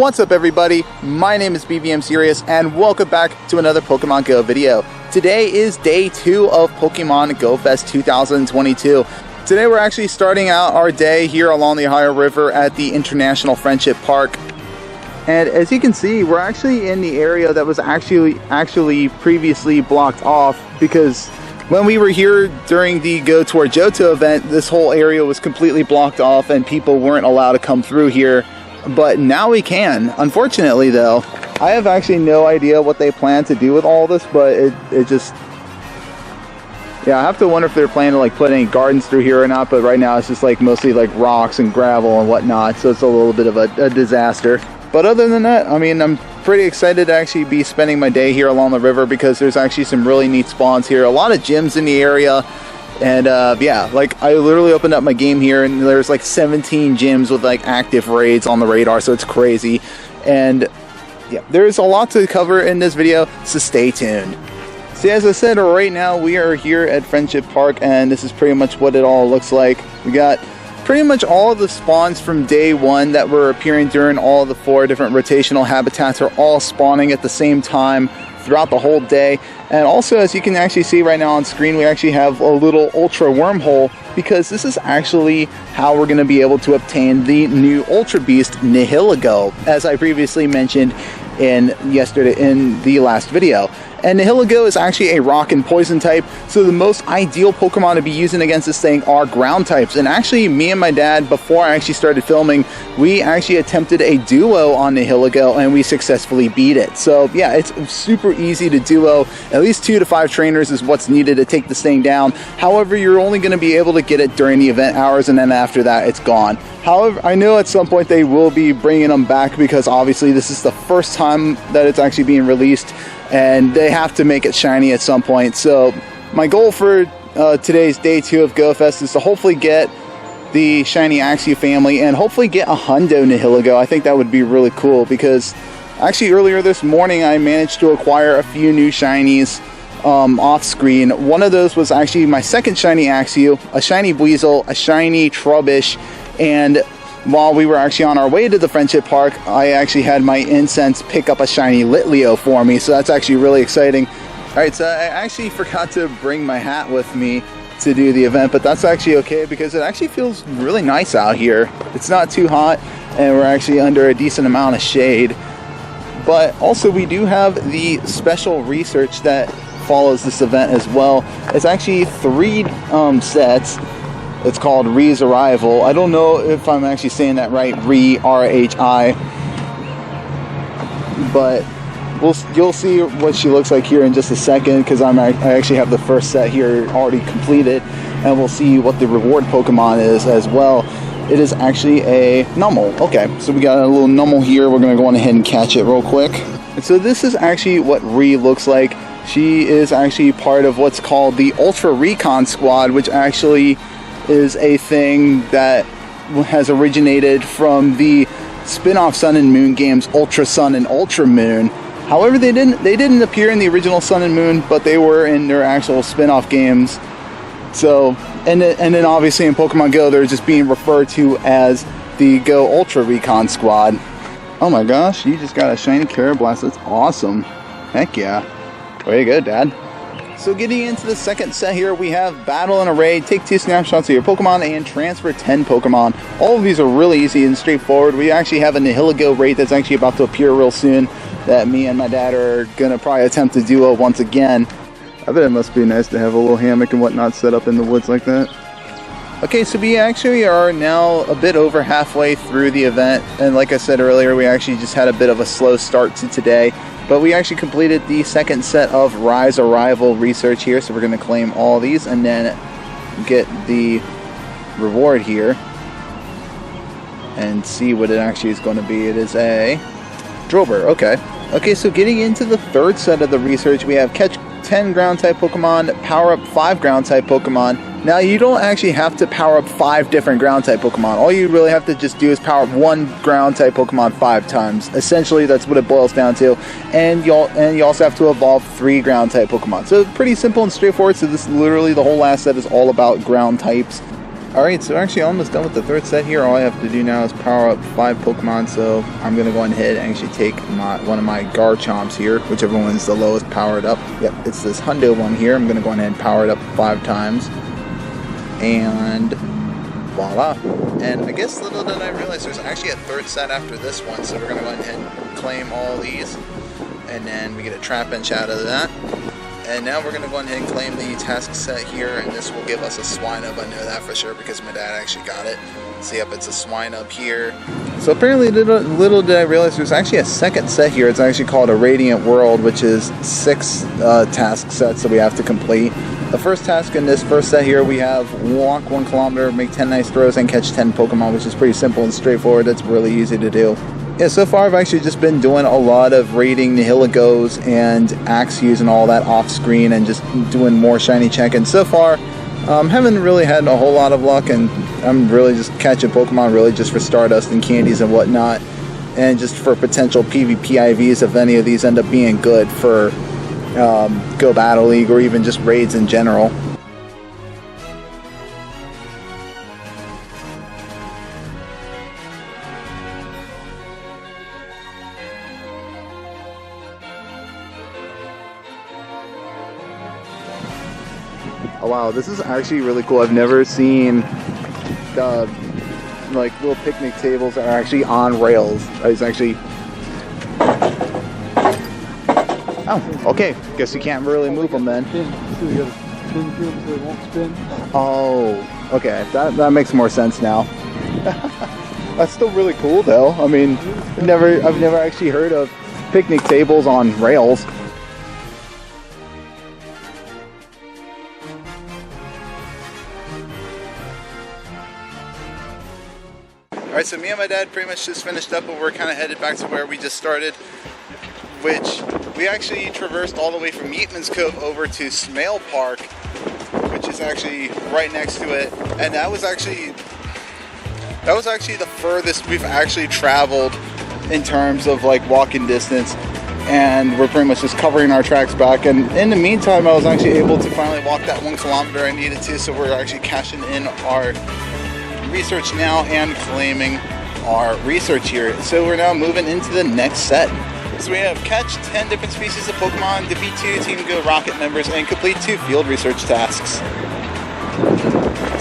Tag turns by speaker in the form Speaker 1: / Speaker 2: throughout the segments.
Speaker 1: What's up everybody, my name is BVMSerious and welcome back to another Pokemon Go video. Today is day 2 of Pokemon Go Fest 2022. Today we're actually starting out our day here along the Ohio River at the International Friendship Park. And as you can see, we're actually in the area that was actually previously blocked off, because when we were here during the Go Toward Johto event, this whole area was completely blocked off and people weren't allowed to come through here. But now we can. Unfortunately though, I have actually no idea what they plan to do with all this, but it just... Yeah, I have to wonder if they're planning to like put any gardens through here or not, but right now it's just like mostly like rocks and gravel and whatnot, so it's a little bit of a disaster. But other than that, I mean, I'm pretty excited to actually be spending my day here along the river because there's actually some really neat spawns here. A lot of gyms in the area. And yeah, like I literally opened up my game here and there's like 17 gyms with like active raids on the radar, so it's crazy. And yeah, there's a lot to cover in this video, so stay tuned. See, as I said, right now we are here at Friendship Park and this is pretty much what it all looks like. We got pretty much all of the spawns from day 1 that were appearing during all the 4 different rotational habitats are all spawning at the same time throughout the whole day. And also, as you can actually see right now on screen, we actually have a little ultra wormhole, because this is actually how we're going to be able to obtain the new ultra beast Nihilego, as I previously mentioned in the last video. And Nihilego is actually a rock and poison type, so the most ideal Pokemon to be using against this thing are ground types. And actually, me and my dad, before I actually started filming, we actually attempted a duo on Nihilego and we successfully beat it. So yeah, it's super easy to duo. At least 2 to 5 trainers is what's needed to take this thing down. However, you're only going to be able to get it during the event hours, and then after that, it's gone. However, I know at some point they will be bringing them back, because obviously this is the first time that it's actually being released, and they have to make it shiny at some point. So my goal for today's day 2 of Go Fest is to hopefully get the shiny Axew family and hopefully get a hundo Nihilego. I think that would be really cool, because actually earlier this morning I managed to acquire a few new shinies off screen. One of those was actually my second shiny Axew, a shiny Weasel, a shiny Trubbish, and while we were actually on our way to the Friendship Park, I actually had my incense pick up a shiny Litleo for me, so that's actually really exciting. Alright, so I actually forgot to bring my hat with me to do the event, but that's actually okay because it actually feels really nice out here. It's not too hot and we're actually under a decent amount of shade. But also we do have the special research that follows this event as well. It's actually 3 sets. It's called Ri's Arrival. I don't know if I'm actually saying that right, R-H-I. But you'll see what she looks like here in just a second, because I actually have the first set here already completed, and we'll see what the reward Pokemon is as well. It is actually a Numel. Okay, so we got a little Numel here. We're going to go on ahead and catch it real quick. And so this is actually what Ri looks like. She is actually part of what's called the Ultra Recon Squad, which actually is a thing that has originated from the spin-off Sun and Moon games Ultra Sun and Ultra Moon. However, they didn't appear in the original Sun and Moon, but they were in their actual spin-off games. So, and then obviously in Pokemon Go, they're just being referred to as the Go Ultra Recon Squad. Oh my gosh, you just got a shiny Carablast. That's awesome. Heck yeah. Way to go, Dad. So getting into the second set here, we have Battle and Array, take 2 snapshots of your Pokemon, and transfer 10 Pokemon. All of these are really easy and straightforward. We actually have a Nihilego raid that's actually about to appear real soon that me and my dad are going to probably attempt to duo once again. I bet it must be nice to have a little hammock and whatnot set up in the woods like that. Okay, so we actually are now a bit over halfway through the event, and like I said earlier, we actually just had a bit of a slow start to today. But we actually completed the second set of Ri's Arrival research here, so we're going to claim all these and then get the reward here and see what it actually is going to be. It is a Drillbur. Okay, so getting into the third set of the research, we have catch 10 ground type Pokemon, power up 5 ground type Pokemon. Now you don't actually have to power up 5 different ground type Pokemon. All you really have to just do is power up 1 ground type Pokemon 5 times. Essentially, that's what it boils down to. And you also have to evolve 3 ground type Pokemon. So pretty simple and straightforward. So this literally the whole last set is all about ground types. Alright, so actually almost done with the third set here. All I have to do now is power up 5 Pokemon, so I'm going to go ahead and actually take one of my Garchomps here, whichever one's the lowest powered up. Yep, it's this Hundo one here. I'm going to go ahead and power it up 5 times. And voila. And I guess little did I realize there's actually a third set after this one, so we're going to go ahead and claim all these. And then we get a Trap Bench out of that. And now we're going to go ahead and claim the task set here, and this will give us a Swinub. I know that for sure because my dad actually got it. So yep, it's a Swinub here. So apparently little did I realize there's actually a second set here. It's actually called a Radiant World, which is 6 task sets that we have to complete. The first task in this first set here, we have walk 1 kilometer, make 10 nice throws, and catch 10 Pokemon, which is pretty simple and straightforward. That's really easy to do. Yeah, so far I've actually just been doing a lot of raiding Nihilegos and Axios and all that off screen and just doing more shiny check-ins. So far, haven't really had a whole lot of luck, and I'm really just catching Pokemon really just for Stardust and candies and whatnot, and just for potential PvP IVs if any of these end up being good for Go Battle League or even just raids in general. Oh wow, this is actually really cool. I've never seen like little picnic tables that are actually on rails. It's actually... Oh, okay. Guess you can't really move them then. Oh, okay. That makes more sense now. That's still really cool though. I mean, I've never actually heard of picnic tables on rails. Alright, so me and my dad pretty much just finished up, but we're kind of headed back to where we just started, which we actually traversed all the way from Yeatman's Cove over to Smale Park, which is actually right next to it, and that was actually the furthest we've actually traveled in terms of like walking distance, and we're pretty much just covering our tracks back. And in the meantime, I was actually able to finally walk that 1 kilometer I needed to, so we're actually cashing in our research now and claiming our research here. So we're now moving into the next set. So we have catch 10 different species of Pokemon, defeat 2 Team Go Rocket members, and complete 2 field research tasks.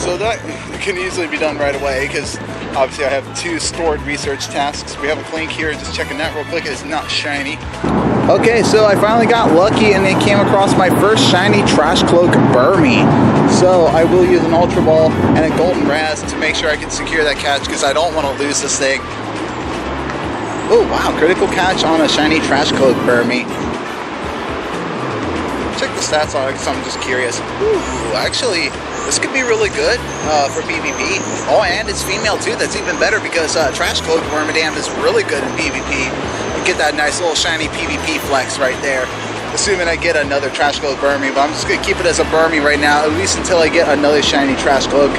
Speaker 1: So that can easily be done right away because obviously I have 2 stored research tasks. We have a link here, just checking that real quick. It's not shiny. Okay, so I finally got lucky and it came across my first shiny Trash Cloak Burmy. So I will use an Ultra Ball and a Golden Raz to make sure I can secure that catch because I don't want to lose this thing. Oh wow, critical catch on a shiny Trash Cloak Burmy. Check the stats on it because I'm just curious. Ooh, actually, this could be really good for PvP. Oh, and it's female too. That's even better because Trash Cloak Wormadam is really good in PvP. You get that nice little shiny PvP flex right there. Assuming I get another Trash Cloak Burmy, but I'm just going to keep it as a Burmy right now, at least until I get another shiny Trash Cloak.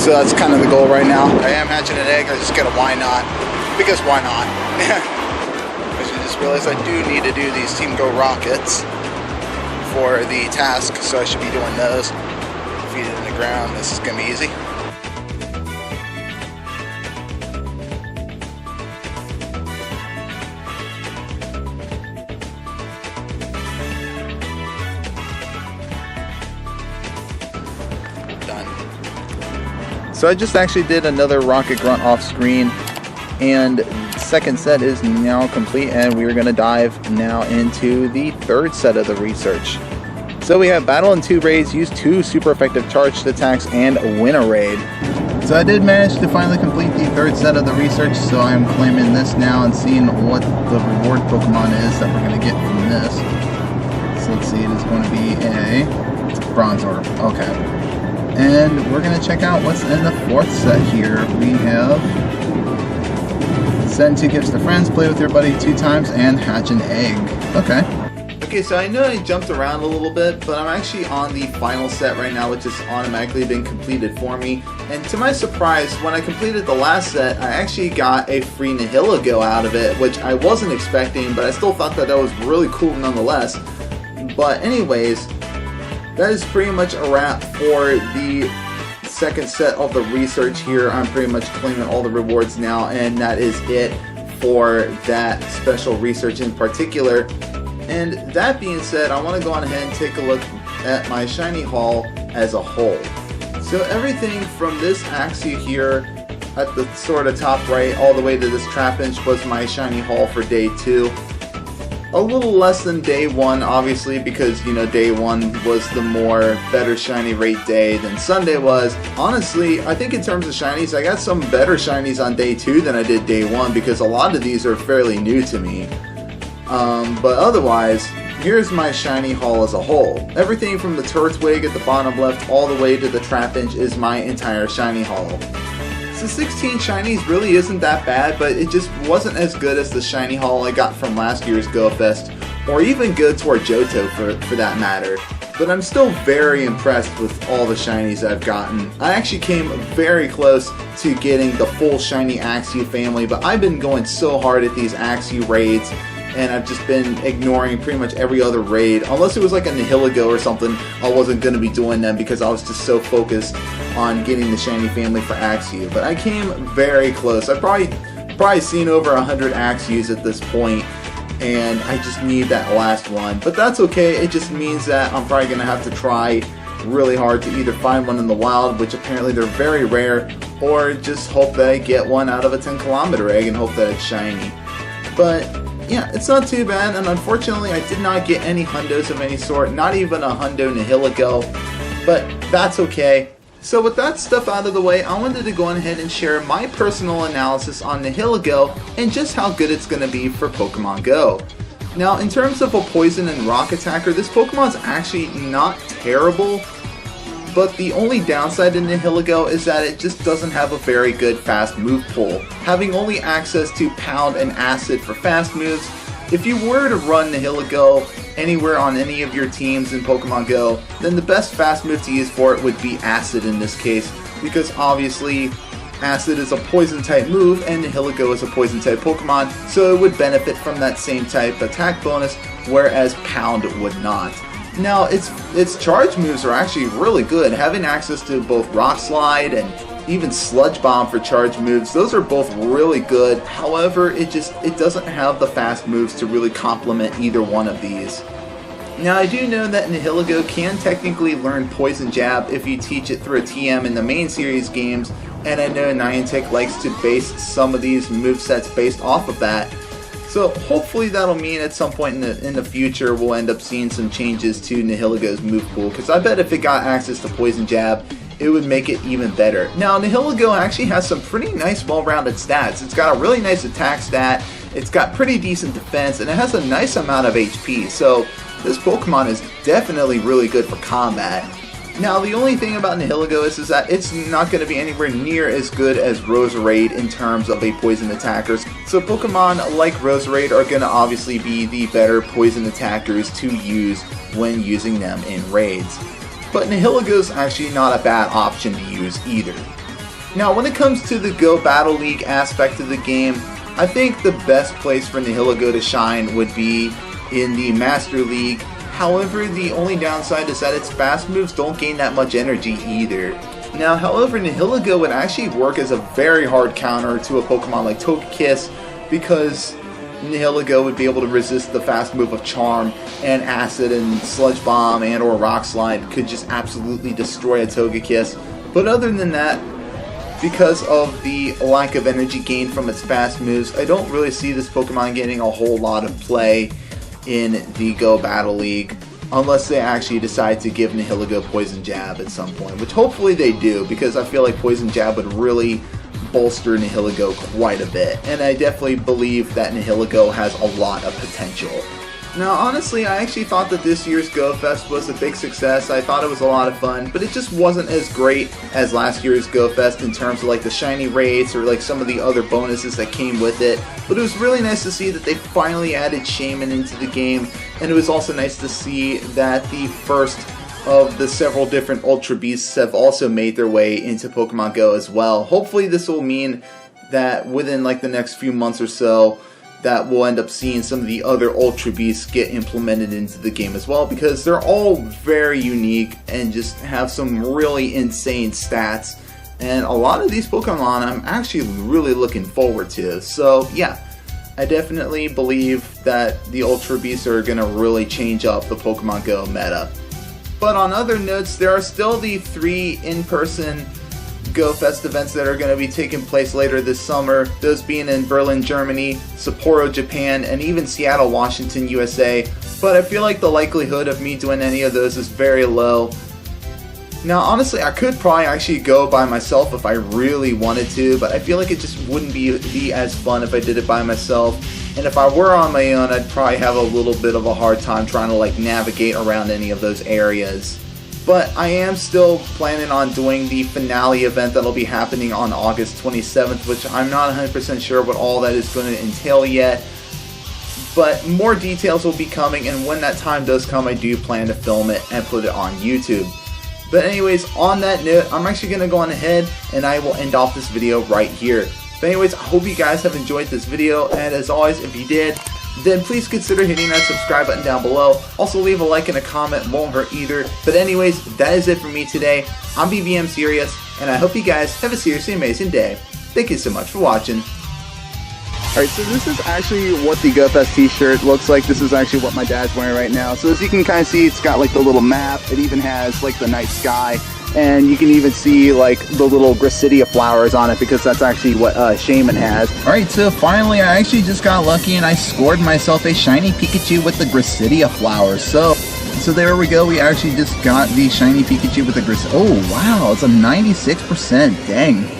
Speaker 1: So that's kind of the goal right now. I am hatching an egg, I just get a why not. Because why not? I should just realize I do need to do these Team Go Rockets for the task, so I should be doing those. Feed it in the ground, this is going to be easy. So I just actually did another Rocket Grunt off screen, and second set is now complete, and we're going to dive now into the third set of the research. So we have battle in 2 raids, use 2 super effective charged attacks, and win a raid. So I did manage to finally complete the third set of the research, so I am claiming this now and seeing what the reward Pokemon is that we're going to get from this. So let's see, it is going to be a Bronzor. Okay. And we're going to check out what's in the fourth set here. We have send 2 gifts to friends, play with your buddy 2 times, and hatch an egg. Okay. Okay, so I know I jumped around a little bit, but I'm actually on the final set right now, which has automatically been completed for me. And to my surprise, when I completed the last set, I actually got a free Nihilego out of it, which I wasn't expecting, but I still thought that was really cool nonetheless. But anyways, that is pretty much a wrap for the second set of the research here. I'm pretty much claiming all the rewards now, and that is it for that special research in particular. And that being said, I want to go on ahead and take a look at my shiny haul as a whole. So everything from this Axia here at the sort of top right all the way to this Trapinch was my shiny haul for day 2. A little less than day 1, obviously, because, you know, day 1 was the more better shiny rate day than Sunday was. Honestly, I think in terms of shinies, I got some better shinies on day 2 than I did day 1, because a lot of these are fairly new to me. But otherwise, here's my shiny haul as a whole. Everything from the Turtwig at the bottom left all the way to the Trapinch is my entire shiny haul. So 16 shinies really isn't that bad, but it just wasn't as good as the shiny haul I got from last year's GoFest, or even good toward Johto for that matter. But I'm still very impressed with all the shinies I've gotten. I actually came very close to getting the full shiny Axew family, but I've been going so hard at these Axew raids, and I've just been ignoring pretty much every other raid. Unless it was like a Nihilego or something, I wasn't going to be doing them because I was just so focused on getting the shiny family for Axew. But I came very close. I've probably seen over 100 Axews at this point, and I just need that last one. But that's okay, it just means that I'm probably going to have to try really hard to either find one in the wild, which apparently they're very rare, or just hope that I get one out of a 10-kilometer egg and hope that it's shiny. But yeah, it's not too bad, and unfortunately I did not get any hundos of any sort, not even a hundo Nihilego, but that's okay. So with that stuff out of the way, I wanted to go on ahead and share my personal analysis on Nihilego and just how good it's going to be for Pokemon Go. Now, in terms of a poison and rock attacker, this Pokemon's actually not terrible, but the only downside in Nihilego is that it just doesn't have a very good fast move pool. Having only access to Pound and Acid for fast moves, if you were to run Nihilego anywhere on any of your teams in Pokemon Go, then the best fast move to use for it would be Acid in this case, because obviously Acid is a poison type move and Nihilego is a poison type Pokemon, so it would benefit from that same type attack bonus, whereas Pound would not. Now, its charge moves are actually really good. Having access to both Rock Slide and even Sludge Bomb for charge moves, those are both really good. However, it doesn't have the fast moves to really complement either one of these. Now, I do know that Nihilego can technically learn Poison Jab if you teach it through a TM in the main series games, and I know Niantic likes to base some of these movesets based off of that. So hopefully that'll mean at some point in the future we'll end up seeing some changes to Nihilego's move pool, because I bet if it got access to Poison Jab, it would make it even better. Now, Nihilego actually has some pretty nice well-rounded stats. It's got a really nice attack stat, it's got pretty decent defense, and it has a nice amount of HP, so this Pokemon is definitely really good for combat. Now, the only thing about Nihilego is that it's not going to be anywhere near as good as Roserade in terms of a poison attacker. So Pokemon like Roserade are going to obviously be the better poison attackers to use when using them in raids. But Nihilego's actually not a bad option to use either. Now, when it comes to the Go Battle League aspect of the game, I think the best place for Nihilego to shine would be in the Master League. However, the only downside is that its fast moves don't gain that much energy either. Now, however, Nihilego would actually work as a very hard counter to a Pokemon like Togekiss, because Nihilego would be able to resist the fast move of Charm, and Acid and Sludge Bomb and or Rock Slide could just absolutely destroy a Togekiss. But other than that, because of the lack of energy gained from its fast moves, I don't really see this Pokemon getting a whole lot of play in the Go Battle League, unless they actually decide to give Nihilego Poison Jab at some point, which hopefully they do, because I feel like Poison Jab would really bolster Nihilego quite a bit, and I definitely believe that Nihilego has a lot of potential. Now, honestly, I actually thought that this year's Go Fest was a big success. I thought it was a lot of fun, but it just wasn't as great as last year's Go Fest in terms of like the shiny rates or like some of the other bonuses that came with it. But it was really nice to see that they finally added Shaymin into the game, and it was also nice to see that the first of the several different Ultra Beasts have also made their way into Pokemon Go as well. Hopefully this will mean that within like the next few months or so, that we'll end up seeing some of the other Ultra Beasts get implemented into the game as well, because they're all very unique and just have some really insane stats. And a lot of these Pokemon I'm actually really looking forward to. So yeah, I definitely believe that the Ultra Beasts are going to really change up the Pokemon Go meta. But on other notes, there are still the 3 in-person Go Fest events that are going to be taking place later this summer, those being in Berlin, Germany, Sapporo, Japan, and even Seattle, Washington, USA. But I feel like the likelihood of me doing any of those is very low. Now honestly, I could probably actually go by myself if I really wanted to, but I feel like it just wouldn't be as fun if I did it by myself. And if I were on my own, I'd probably have a little bit of a hard time trying to like navigate around any of those areas. But I am still planning on doing the finale event that'll be happening on August 27th, which I'm not 100% sure what all that is going to entail yet. But more details will be coming, and when that time does come, I do plan to film it and put it on YouTube. But anyways, on that note, I'm actually going to go on ahead and I will end off this video right here. But anyways, I hope you guys have enjoyed this video, and as always, if you did, then please consider hitting that subscribe button down below. Also leave a like and a comment, won't hurt either. But anyways, that is it for me today. I'm BVMSerious, and I hope you guys have a seriously amazing day. Thank you so much for watching. Alright, so this is actually what the GoFest t-shirt looks like. This is actually what my dad's wearing right now. So as you can kind of see, it's got like the little map. It even has like the night sky. And you can even see like the little Gracidia flowers on it, because that's actually what Shaymin has. Alright, so finally I actually just got lucky and I scored myself a shiny Pikachu with the Gracidia flowers. So there we go. We actually just got the shiny Pikachu with the Gracidia. Oh wow, it's a 96%. Dang.